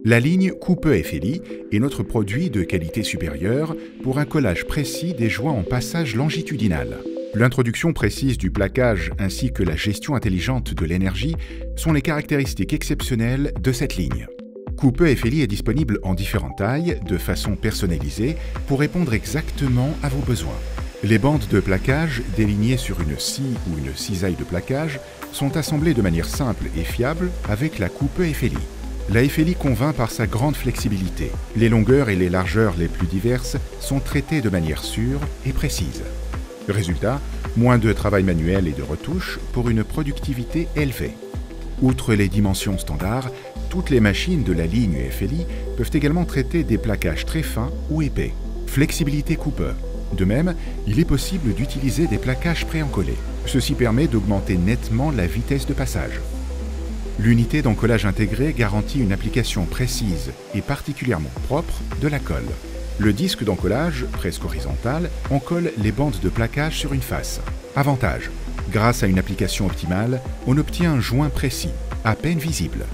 La ligne Coupe FLI est notre produit de qualité supérieure pour un collage précis des joints en passage longitudinal. L'introduction précise du plaquage ainsi que la gestion intelligente de l'énergie sont les caractéristiques exceptionnelles de cette ligne. Coupe FLI est disponible en différentes tailles, de façon personnalisée, pour répondre exactement à vos besoins. Les bandes de plaquage, délignées sur une scie ou une cisaille de plaquage, sont assemblées de manière simple et fiable avec la coupe FLI. La FLI convainc par sa grande flexibilité. Les longueurs et les largeurs les plus diverses sont traitées de manière sûre et précise. Résultat, moins de travail manuel et de retouches pour une productivité élevée. Outre les dimensions standards, toutes les machines de la ligne FLI peuvent également traiter des plaquages très fins ou épais. Flexibilité coupe. De même, il est possible d'utiliser des plaquages préencollés. Ceci permet d'augmenter nettement la vitesse de passage. L'unité d'encollage intégrée garantit une application précise et particulièrement propre de la colle. Le disque d'encollage, presque horizontal, encolle les bandes de plaquage sur une face. Avantage: grâce à une application optimale, on obtient un joint précis, à peine visible.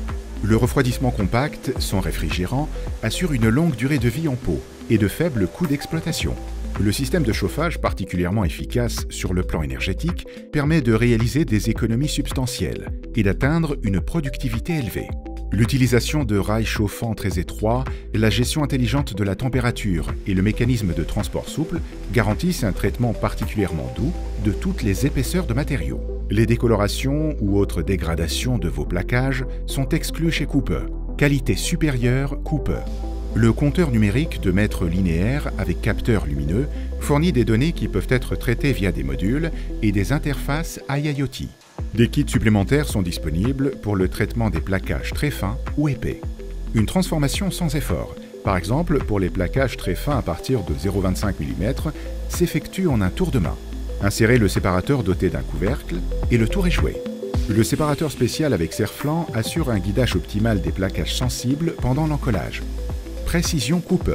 Le refroidissement compact, sans réfrigérant, assure une longue durée de vie en pot et de faibles coûts d'exploitation. Le système de chauffage, particulièrement efficace sur le plan énergétique, permet de réaliser des économies substantielles et d'atteindre une productivité élevée. L'utilisation de rails chauffants très étroits, la gestion intelligente de la température et le mécanisme de transport souple garantissent un traitement particulièrement doux de toutes les épaisseurs de matériaux. Les décolorations ou autres dégradations de vos plaquages sont exclues chez Coupe. Qualité supérieure Coupe. Le compteur numérique de mètres linéaires avec capteur lumineux fournit des données qui peuvent être traitées via des modules et des interfaces IIoT. Des kits supplémentaires sont disponibles pour le traitement des plaquages très fins ou épais. Une transformation sans effort, par exemple pour les plaquages très fins à partir de 0,25 mm, s'effectue en un tour de main. Insérez le séparateur doté d'un couvercle et le tour est joué. Le séparateur spécial avec serre-flanc assure un guidage optimal des plaquages sensibles pendant l'encollage. Précision coupe.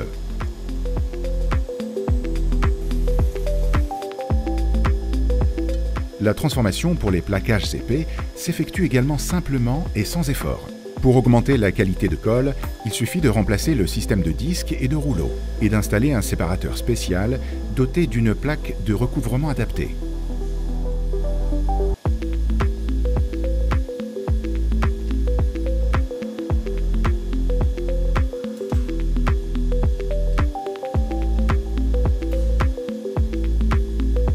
La transformation pour les plaquages épais s'effectue également simplement et sans effort. Pour augmenter la qualité de colle, il suffit de remplacer le système de disques et de rouleaux et d'installer un séparateur spécial doté d'une plaque de recouvrement adaptée.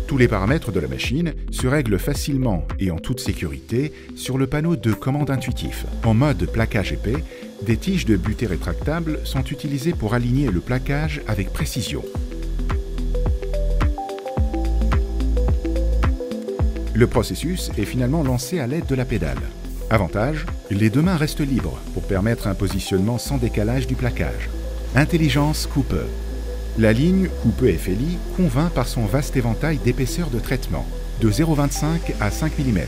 Tous les paramètres de la machine se règlent facilement et en toute sécurité sur le panneau de commande intuitif. En mode plaquage épais, des tiges de butée rétractables sont utilisées pour aligner le plaquage avec précision. Le processus est finalement lancé à l'aide de la pédale. Avantage: les deux mains restent libres pour permettre un positionnement sans décalage du plaquage. Intelligence coupe. La ligne Coupe FLI convainc par son vaste éventail d'épaisseur de traitement, de 0,25 à 5 mm,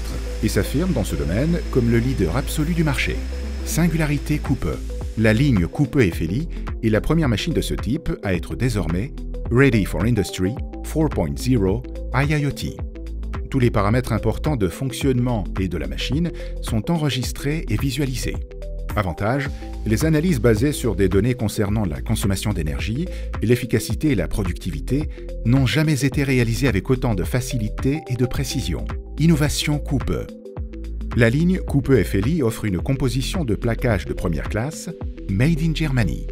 et s'affirme dans ce domaine comme le leader absolu du marché. Singularité Coupe. La ligne Coupe FLI est la première machine de ce type à être désormais Ready for Industry 4.0 IIoT. Tous les paramètres importants de fonctionnement et de la machine sont enregistrés et visualisés. Avantage: les analyses basées sur des données concernant la consommation d'énergie, l'efficacité et la productivité n'ont jamais été réalisées avec autant de facilité et de précision. Innovation Coupe. La ligne Coupe FLI offre une composition de plaquage de première classe, Made in Germany.